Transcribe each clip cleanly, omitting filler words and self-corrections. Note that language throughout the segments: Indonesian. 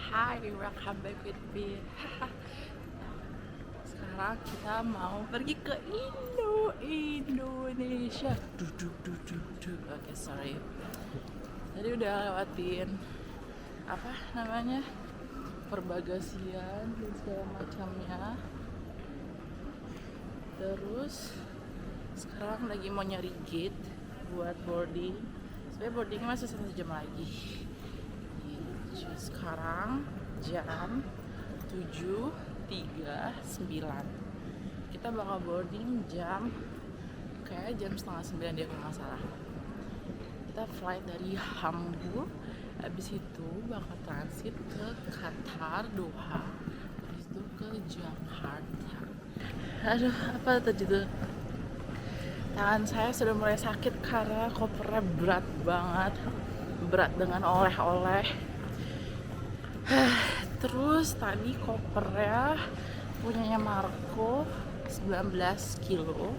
Hai, welcome back with me. Sekarang kita mau pergi ke Indonesia. Oke, sorry. Tadi udah lewatin apa namanya perbagasian dan segala macamnya. Terus sekarang lagi mau nyari gate buat boarding. Sebenarnya boardingnya masih 1 jam lagi. Sekarang jam 7.39. Kita bakal boarding kayak jam setengah 9 dia kalau nggak salah. Kita flight dari Hamburg, habis itu bakal transit ke Qatar, Doha, habis itu ke Jakarta. Aduh, apa tadi tuh? Tangan saya sudah mulai sakit karena kopernya berat banget, berat dengan oleh-oleh. Terus tadi kopernya punyanya Marco 19 kilo.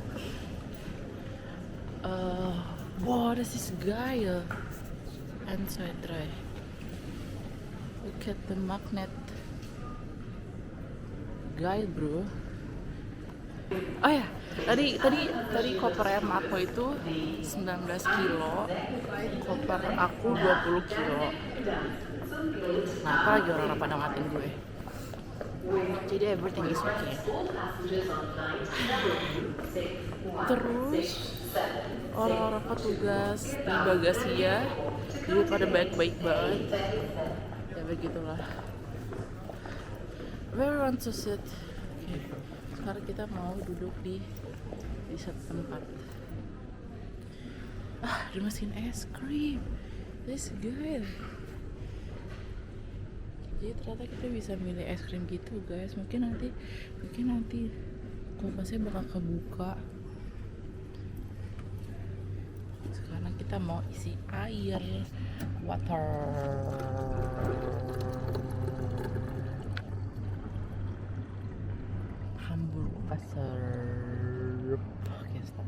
Wow, this is guy. And so I try. Look at the magnet. Guy, bro. Oh ya, tadi kopernya Marco itu 19 kilo. Koper aku 20 kilo. Nah, apa lagi orang-orang pada ngatain gue. Jadi everything is okay. Terus orang-orang petugas di bagasinya jadi pada baik-baik banget. Ya begitulah. Where we want to sit? Okay. Sekarang kita mau duduk di satu tempat. Ada mesin es krim. This good. Jadi ternyata kita bisa milih es krim gitu, guys. Mungkin nanti kulkasnya bakal kebuka. Sekarang kita mau isi air, water. Hamburg Wasser. Oke, stop.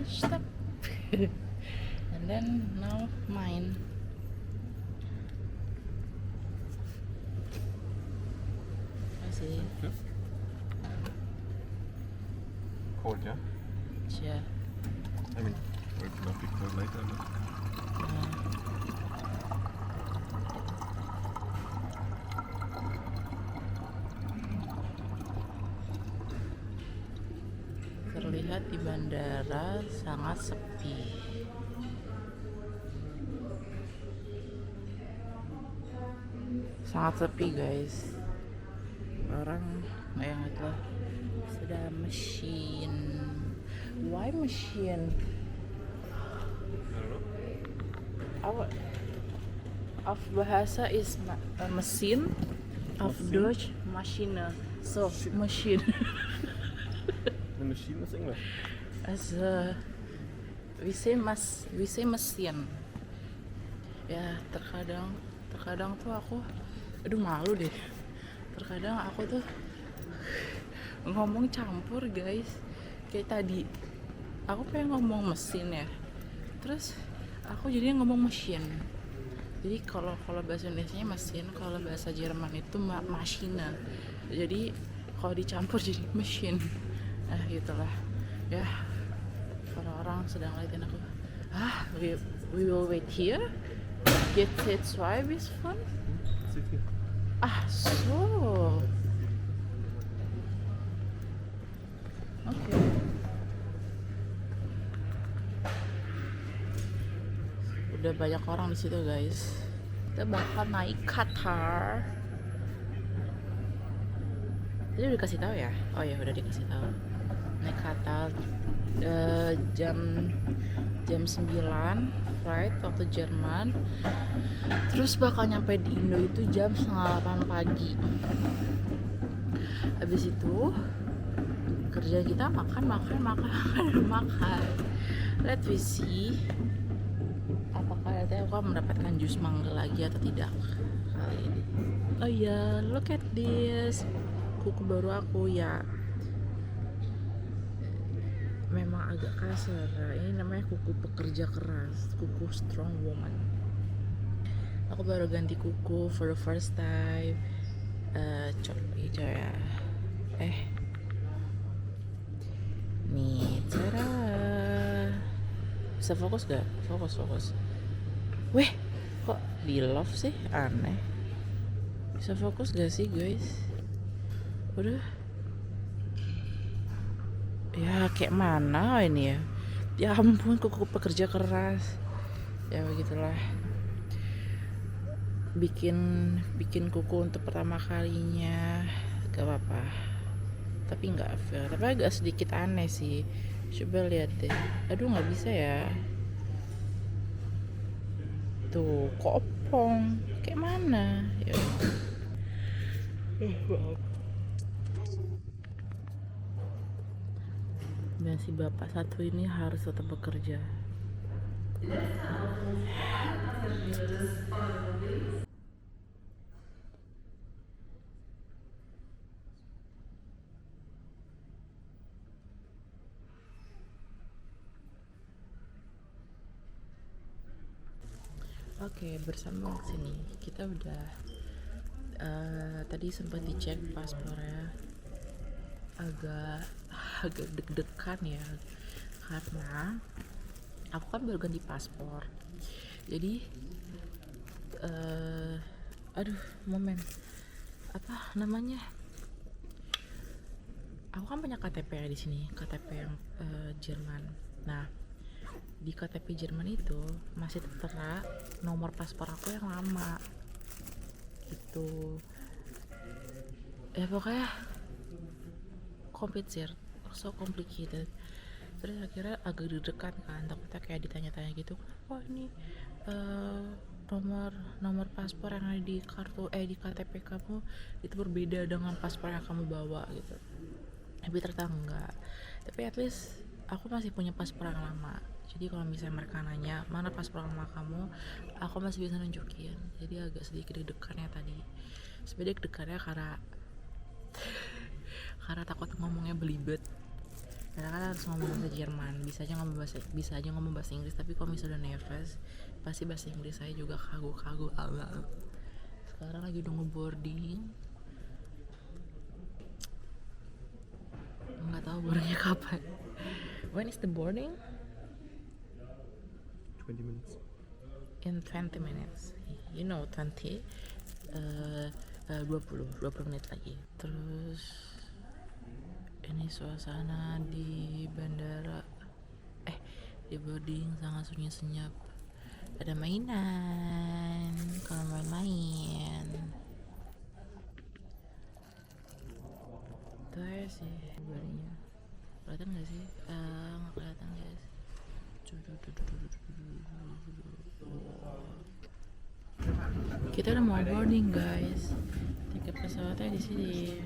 Stop. And then now mine. I see. Yeah. Cold, yeah? Yeah. I mean, it might be cold later, but Terlihat di bandara sangat sepi. Sangat sepi, guys. Orang yang itu sudah mesin. Why machine? I don't know. Our of bahasa is mesin, of Deutsch Maschine. So machine. The machine is English. As we say mesin. Ya, terkadang tuh aku malu deh. Terkadang aku tuh ngomong campur, guys. Kayak tadi aku pengen ngomong mesin ya. Terus aku jadinya ngomong mesin. Jadi kalau bahasa Indonesia mesin, kalau bahasa Jerman itu Maschine. Jadi kalau dicampur jadi mesin. Nah, gitulah. Ya. Orang-orang sedang ngeliatin aku. We will wait here. Get it swipe is fun. Sit here. So. Oke. Udah banyak orang di situ, guys. Kita bakal naik Qatar. Tadi udah dikasih tahu ya? Oh ya, udah dikasih tahu. Naik Qatar jam 9 flight waktu Jerman. Terus bakal nyampe di Indo itu jam 7:30 pagi. Habis itu kerja kita makan. Let we see apakah nanti aku mendapatkan jus mangga lagi atau tidak kali ini. Oh ya, look at this. Kuku baru aku ya. Memang emang agak kasar. Ini namanya kuku pekerja keras, kuku strong woman. Aku baru ganti kuku for the first time. Coba ya. Nih, cara bisa fokus gak? Fokus. Weh, kok di love sih? Aneh. Bisa fokus gak sih guys? Udah. Ya kayak mana ini ya? Ya ampun, kuku pekerja keras. Ya begitulah. Bikin kuku untuk pertama kalinya gak apa-apa, tapi nggak fair, tapi agak sedikit aneh sih. Coba lihat deh, aduh nggak bisa ya, tuh kopong kayak mana ya. Dan si bapak satu ini harus tetap bekerja. Oke, bersama sini kita udah tadi sempat dicek paspornya, agak deg-degan ya, karena aku kan baru ganti paspor. Jadi apa namanya, aku kan punya KTP di sini, KTP yang Jerman. Nah, di KTP Jerman itu masih tertera nomor paspor aku yang lama gitu ya. Pokoknya complicated. Terus akhirnya agak deg-degan kan, takutnya kayak ditanya-tanya gitu, kenapa ini nomor paspor yang ada di di KTP kamu itu berbeda dengan paspor yang kamu bawa gitu. Tapi ternyata enggak. Tapi at least aku masih punya paspor yang lama. Jadi kalau misalnya mereka nanya mana paspor lama kamu, aku masih bisa nunjukin. Jadi agak sedikit deg-degannya tadi. Sebenarnya deg-degannya karena takut ngomongnya belibet. Karena kan harus ngomong bahasa Jerman, bisa aja ngomong bahasa Inggris. Tapi kalau misalnya udah nervous, pasti bahasa Inggris saya juga kagu awal. Sekarang lagi nunggu boarding. Nggak tahu boardingnya kapan. When is the boarding? 20 minutes. In 20 minutes. You know 20 20 menit lagi. Terus ini suasana di bandara, di boarding sangat sunyi senyap. Ada mainan, kalau main-main. Itu aja sih boardingnya. Kelihatan nggak sih? Nggak kelihatan guys. Kita udah mau boarding guys. Tiket pesawatnya di sini.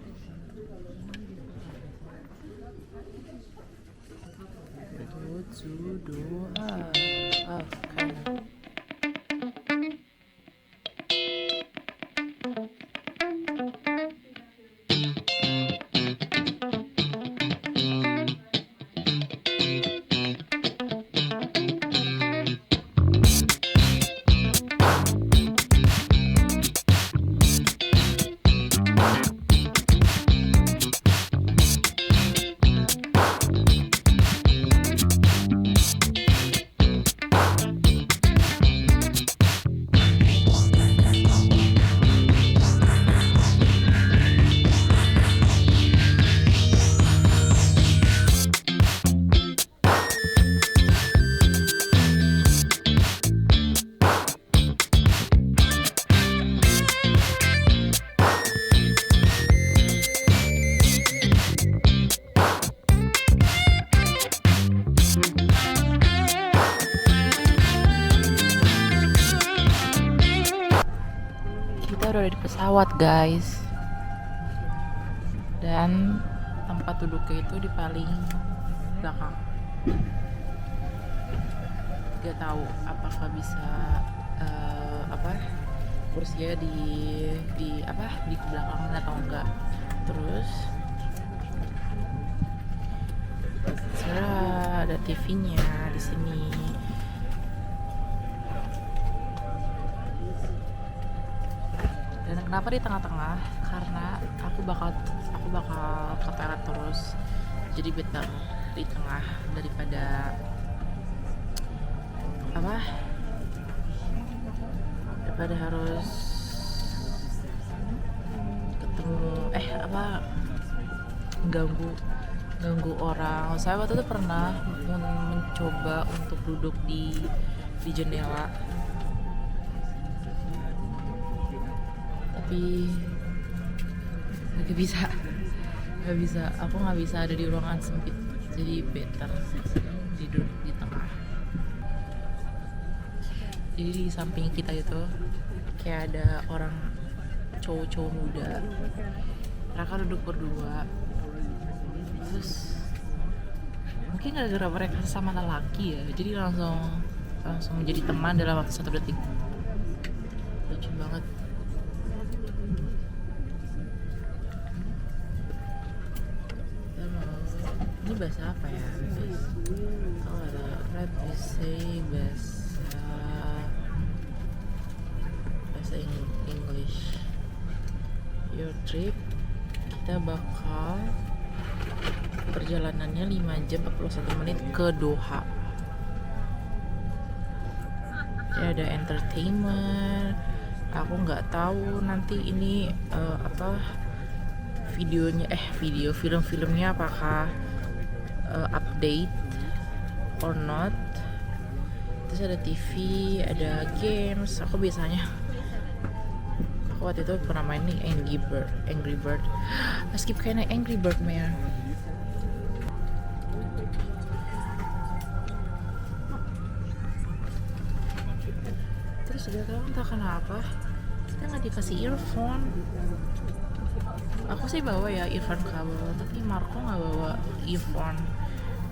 Udah di pesawat guys, dan tempat duduknya itu di paling belakang. Gak tahu apakah bisa kursinya di belakang atau enggak. Terus sebenarnya ada ada TV-nya di sini. Dan kenapa di tengah-tengah? Karena aku bakal ke toilet terus, jadi better di tengah daripada harus ketemu ganggu orang. Saya waktu itu pernah mencoba untuk duduk di jendela, tapi nggak bisa, aku nggak bisa ada di ruangan sempit, jadi better duduk di tengah. Jadi di samping kita itu kayak ada orang cowok muda, mereka duduk berdua, terus mungkin gara-gara mereka sama lelaki ya, jadi langsung menjadi teman dalam waktu 1 detik. Lucu banget. Ini bahasa apa ya? Bahasa English. Your trip, kita bakal perjalanannya 5 jam 41 menit ke Doha. Ya, ada entertainment. Aku nggak tahu nanti ini film-filmnya apakah update or not. Terus ada TV, ada games. Aku waktu itu pernah main nih Angry Bird. Skip kayaknya Angry Bird man. Terus udah tahu entah kenapa kita nggak dikasih earphone. Aku sih bawa ya earphone kabel, tapi Marco nggak bawa earphone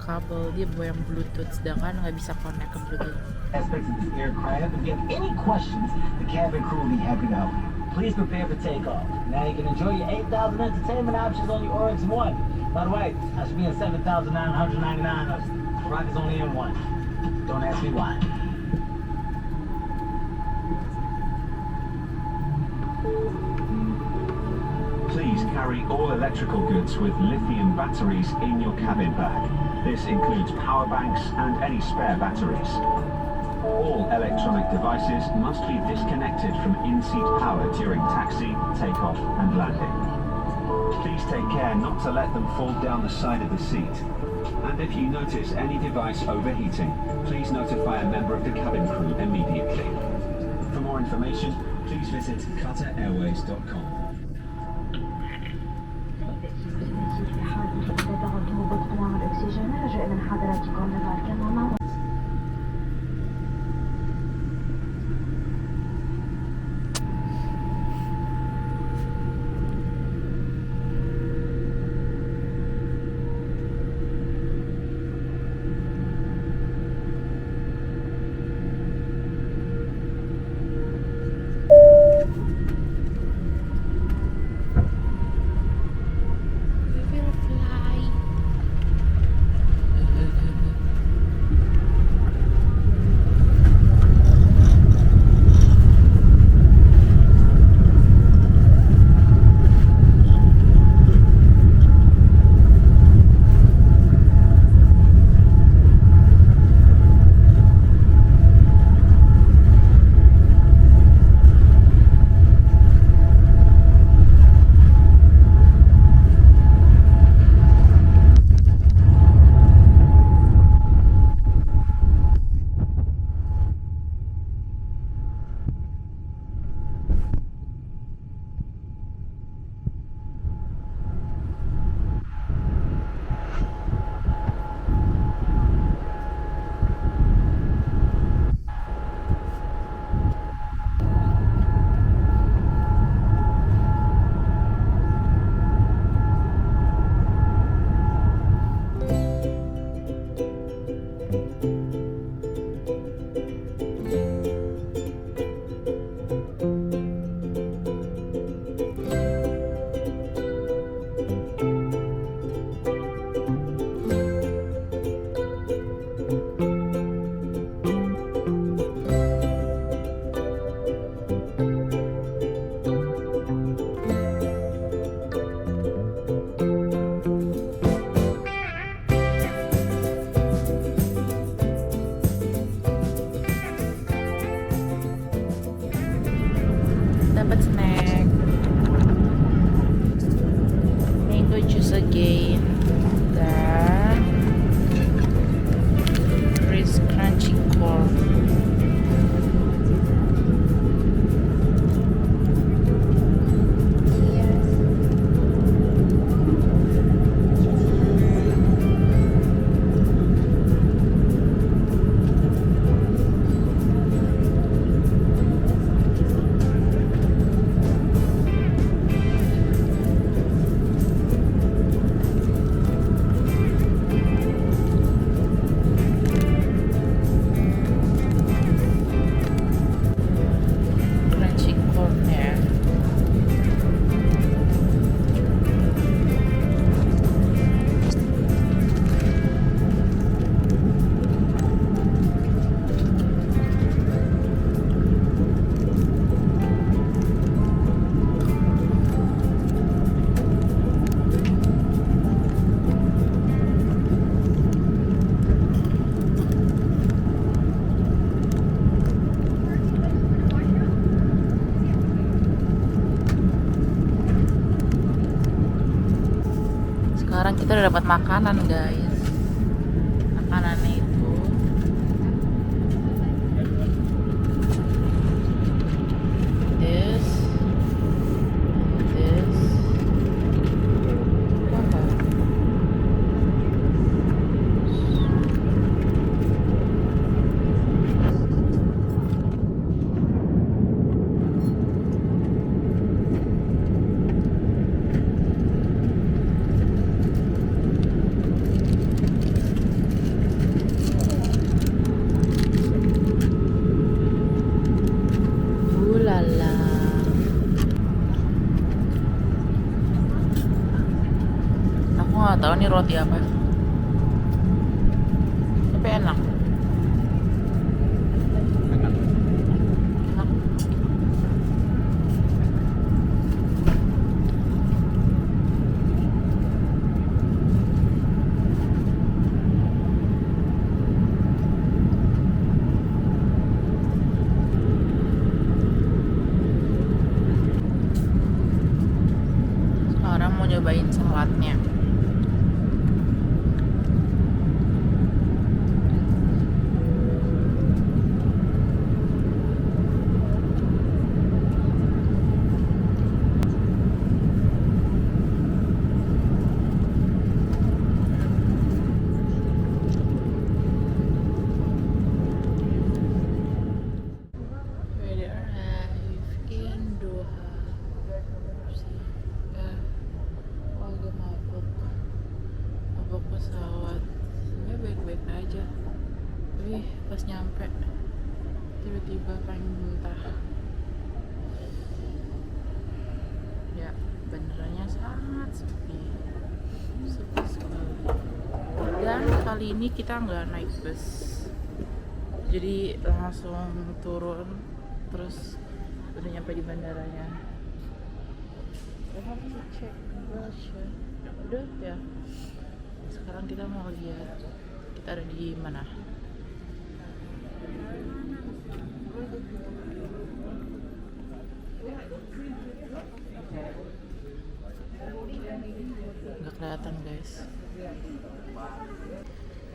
kabel, dia bawa yang Bluetooth, sedangkan nggak bisa connect ke Bluetooth. Aspects of this aircraft. If you have any questions, the cabin crew will be happy to help you. Please prepare for takeoff. Now you can enjoy your 8,000 entertainment options on your Oryx One. By the way, I should be in 7,999. Rock is only in one. Don't ask me why. Please carry all electrical goods with lithium batteries in your cabin bag. This includes power banks and any spare batteries. All electronic devices must be disconnected from in-seat power during taxi, takeoff and landing. Please take care not to let them fall down the side of the seat. And if you notice any device overheating, please notify a member of the cabin crew immediately. For more information, please visit QatarAirways.com. kita udah dapat makanan guys. Makanannya itu this. Aku nggak tahu nih roti apa, tapi enak. Enak. Sekarang mau nyobain saladnya. We arrive in Doha. Wah, agak mabuk pesawat. Ya baik-baik aja, tapi pas nyampe tiba-tiba pengen muntah. Ya, bandaranya sangat sepi sekali. Dan kali ini kita nggak naik bus, jadi langsung turun terus udah nyampe di bandaranya. Cek Russia. Udah ya. Sekarang kita mau lihat kita ada di mana. Nggak kelihatan guys.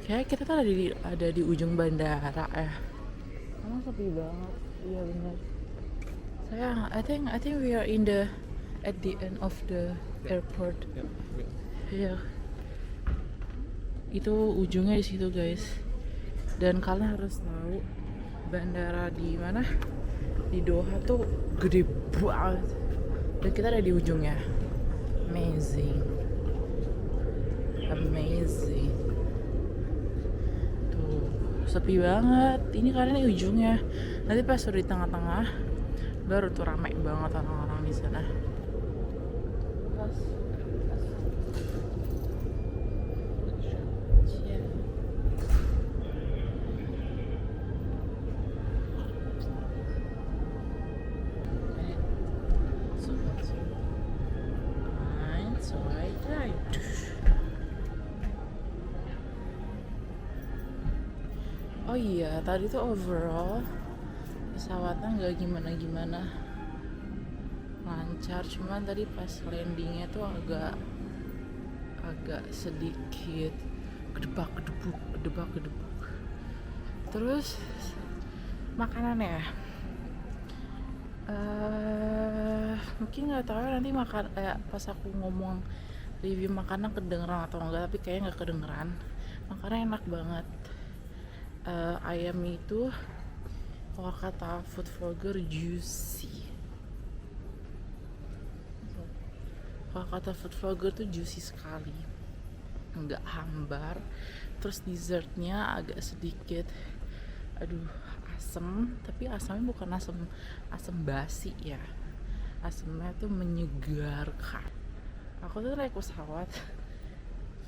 Kayak kita tuh ada di ujung bandara ya. Emang sepi banget. Iya benar. Sayang, I think we are at the end of the airport. Iya. Itu ujungnya di situ guys. Dan kalian harus tahu bandara di mana? Di Doha tuh gede banget. Dan kita ada di ujungnya. Amazing. Tuh, sepi banget. Ini kalian di ujungnya. Nanti pas udah di tengah-tengah baru tuh rame banget orang-orang di sana. Oh iya, tadi tuh overall pesawatnya nggak gimana-gimana, lancar. Cuman tadi pas landingnya tuh agak sedikit gedebak. Terus makanannya mungkin nggak tahu nanti pas aku ngomong review makanan kedengeran atau enggak, tapi kayaknya nggak kedengeran. Makanannya enak banget. Ayam itu kalau kata food vlogger juicy. Kalau kata food vlogger tuh juicy sekali, nggak hambar. Terus dessertnya agak sedikit asem, tapi asamnya bukan asam basi ya, asamnya tuh menyegarkan. Aku tuh naik pesawat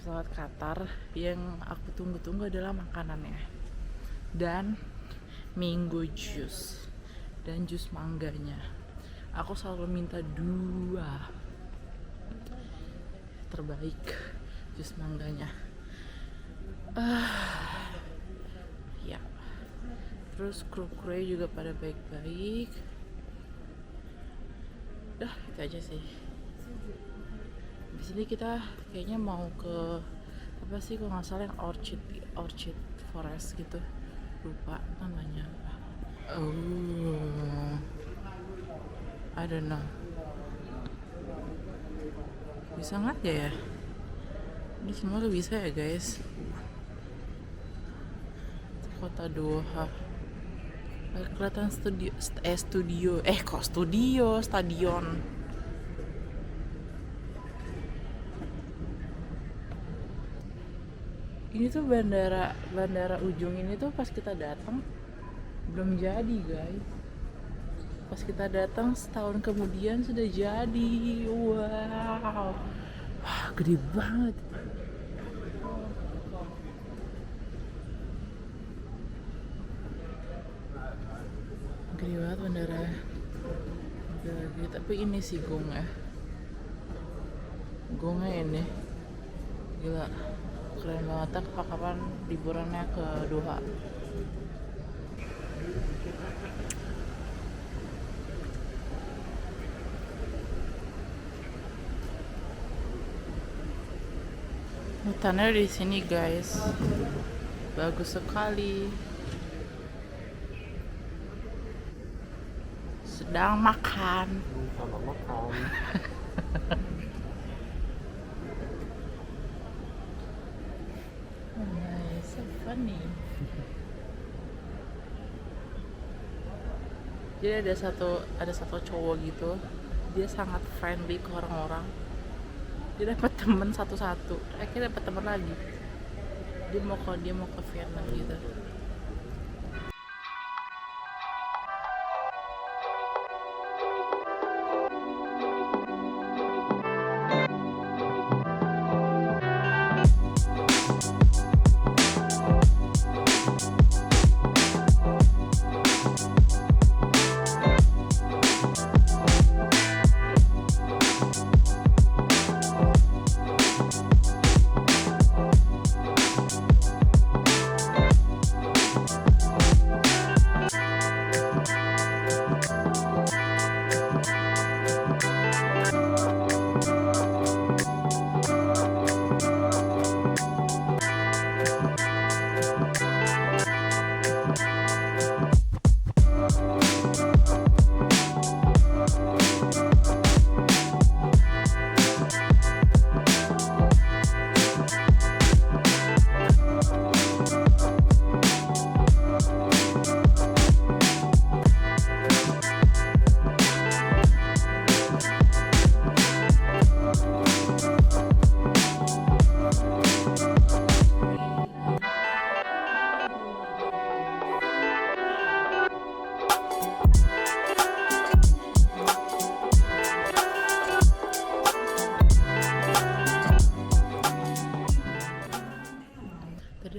Qatar, yang aku tunggu-tunggu adalah makanannya dan mango juice dan jus mangganya. Aku selalu minta 2 terbaik jus mangganya. Ya, terus kru-krunya juga pada baik-baik. Udah, itu aja sih. Habis sini kita kayaknya mau ke apa sih kalau nggak salah yang Orchid Forest gitu, lupa namanya apa. I don't know. Bisa nggak ya? Ini semua tuh bisa ya guys. Kota Doha. Kelihatan stadion. Ini tuh bandara ujung ini tuh pas kita datang belum jadi guys. Pas kita datang setahun kemudian sudah jadi. Wow, wah gede banget. Gede banget bandara. Gede, tapi ini sih gongnya ini gila, keren banget. Kapan liburannya ke Doha. Hutannya di sini guys, bagus sekali. Sedang makan. Sama makan. Oh nice, so funny. Jadi ada satu cowok gitu, dia sangat friendly ke orang-orang. Dia dapat teman satu-satu, akhirnya dapat teman lagi. Dia mau ke Vietnam gitu.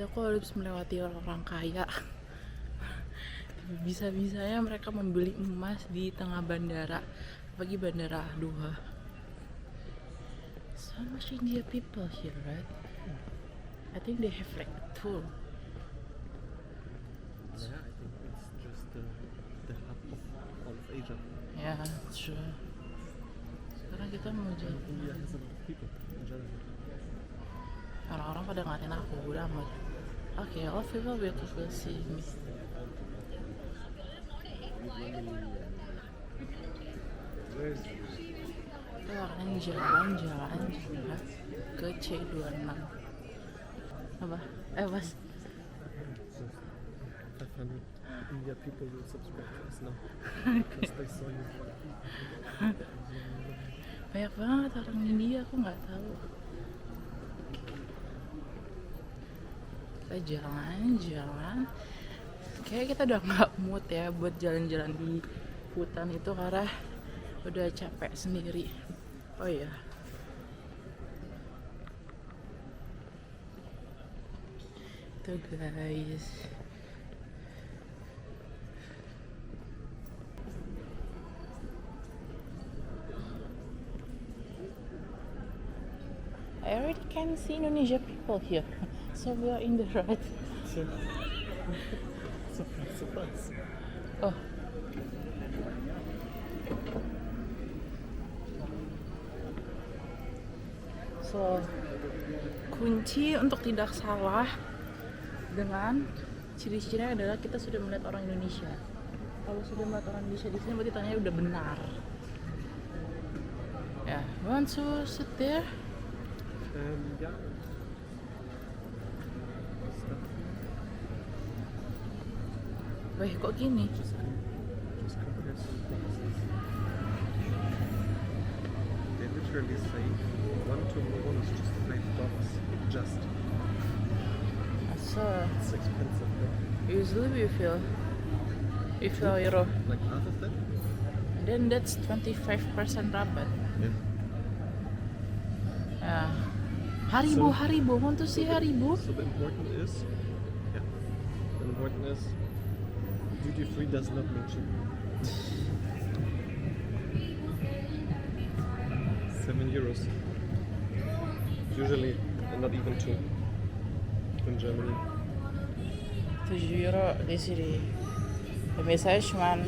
Aku harus melewati orang-orang kaya. Bisa-bisanya mereka membeli emas di tengah bandara, bagi bandara Doha. So much India people here, right? I think they have like a tour. Yeah, I think it's just the hub of all of Asia. Yeah, sure. Sekarang kita mau jalan. India has a lot of people in general. Orang-orang pada ngatain aku, udah amat. Okay, all people will see me. Kita akan jalan ke C26. Apa? Mas. 500 India people will subscribe to us now. Because they saw you. Banyak banget orang India, aku nggak tahu. Kita jalan. Kayak kita udah nggak mood ya buat jalan-jalan di hutan itu karena udah capek sendiri. Oh iya. Tuh guys. I already can see Indonesia people here, so we are in the right. Surprise. Oh. So, kunci untuk tidak salah dengan ciri-cirinya adalah kita sudah melihat orang Indonesia. Kalau sudah melihat orang Indonesia di sini berarti tanya udah benar. Ya, want to sit there? Yeah. Wih, kok gini? Just compare some prices. They literally say 1 to 1 is just $5. Just. So, It's expensive, no? usually we feel euro. Like half of that? Then that's 25% rabat. Yeah. Yeah. Haribo, So- Haribo. Want to see Haribo? So the important is duty free does not mean cheap. 7 euros. Usually not even 2 in Germany. 7 euro di sini. Ya, biasanya cuman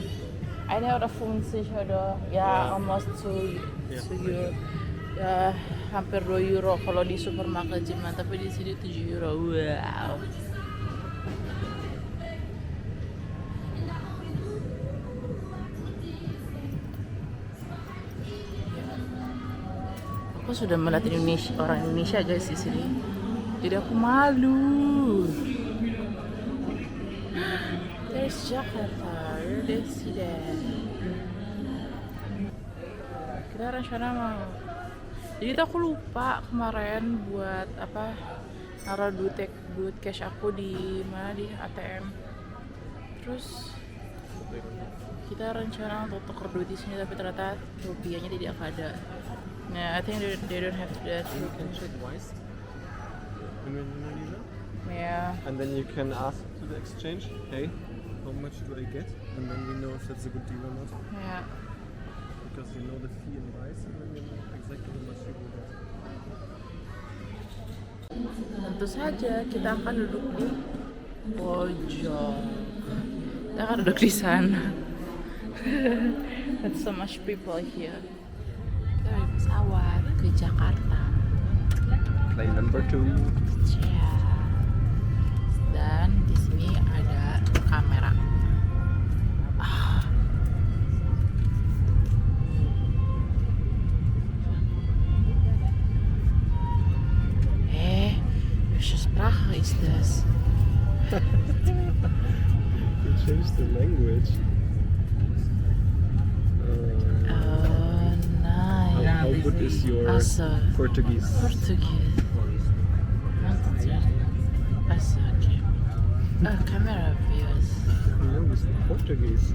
ini udah fungsi ada ya almost 2 euro. Ya hampir 2 euro kalau di supermarket Jerman, tapi di sini 7 euro. Wow. Aku sudah melihat orang Indonesia guys di sini. Jadi aku malu. There's Jakarta, udah sudah. Kita rencana mau. Jadi aku lupa kemarin buat apa naruh duit cash aku di mana di ATM. Terus kita rencana untuk tuker duit di sini tapi ternyata rupiahnya tidak ada. Nah, I think they don't have that. You can check Wise when you're in Indonesia. Yeah. And then you can ask to the exchange, hey, how much do I get? And then we know if that's a good deal or not. Yeah. Because you know the fee in Wise and then you know exactly how much you will get. Tentu saja kita akan duduk di pojok. Kita akan duduk di sana. There's so much people here. Kita dari pesawat ke Jakarta. Plane number 2. Ya. Dan di sini ada kamera. Welche Sprache ist das? You changed the language. Oh nein. How good is your Also, Portuguese? Portugies. Also, okay. Camera views. No, it's Portuguese.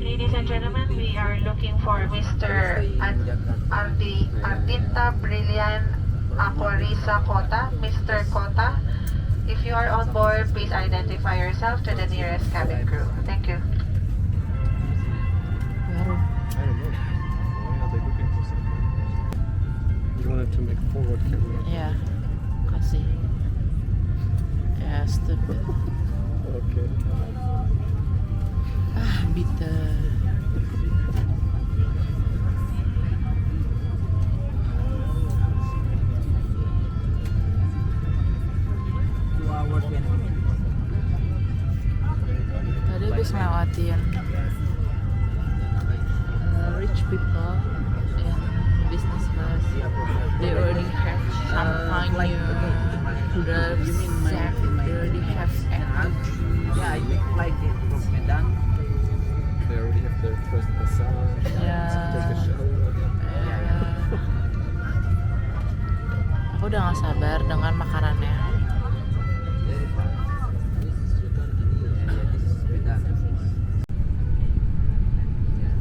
Ladies and gentlemen, we are looking for Mr. Ardinta Brilliant Aquarisa Kota. Mr. Kota, if you are on board, please identify yourself to the nearest cabin crew. Thank you. Baru. I don't know. Why are they looking for something? You wanted to make forward camera. Ya, kasih. Ya, stupid. Okay. Bitter. Tadi habis ngelewatin rich people in business class. They already have champagne, drugs, sex, they already have everything. Yeah, I think like it from Medan. They already have their first massage. Yeah. Take a shower. Aku udah gak sabar dengan makanannya. Very far. This is Sudan. Yeah, this is Medan. Yeah.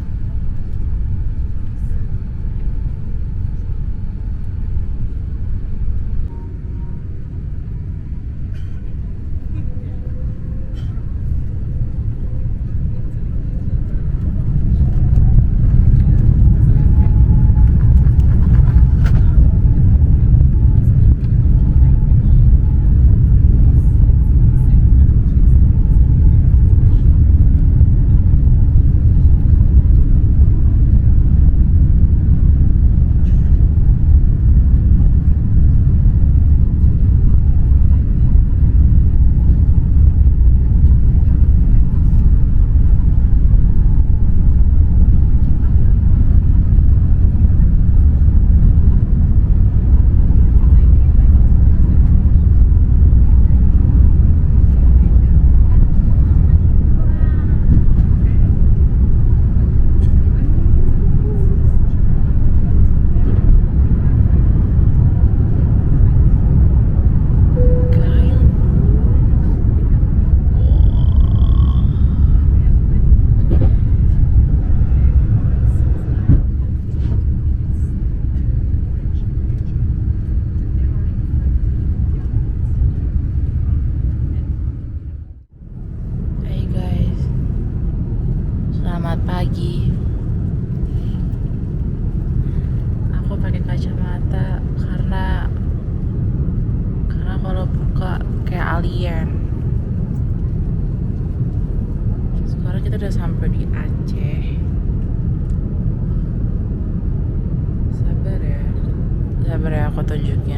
aku tunjukin.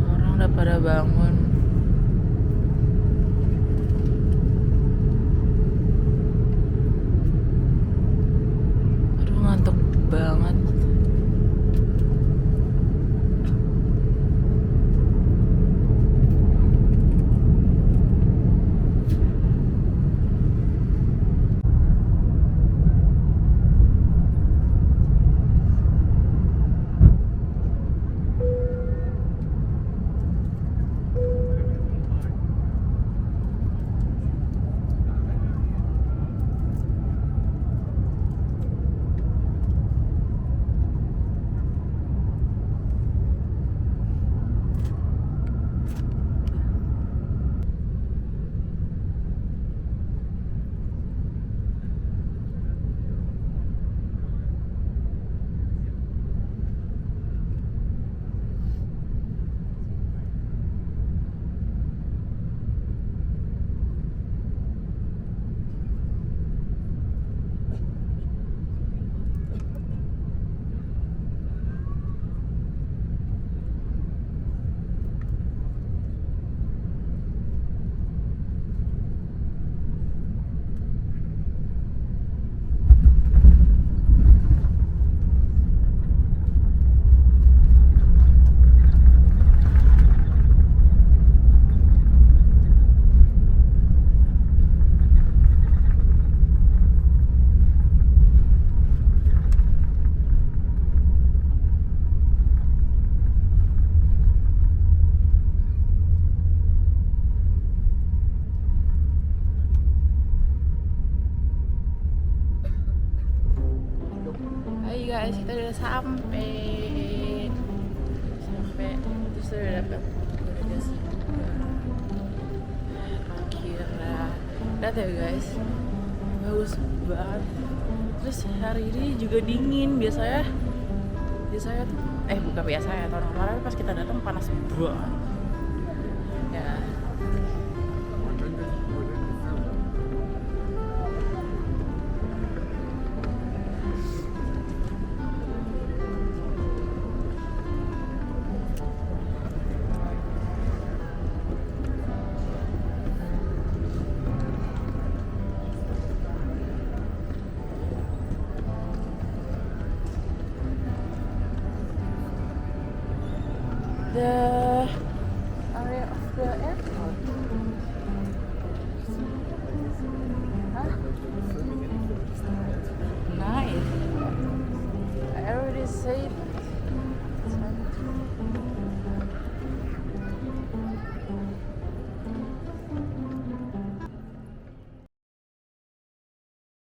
Orang-orang udah pada bangun. Aduh, ngantuk banget. Hai guys, kita udah sampai terus udah dapet bagasi akhirnya. Lihat ya guys, bagus banget. Terus hari ini juga dingin. Biasanya tuh bukan biasanya, tahun kemarin pas kita datang panas banget ya. The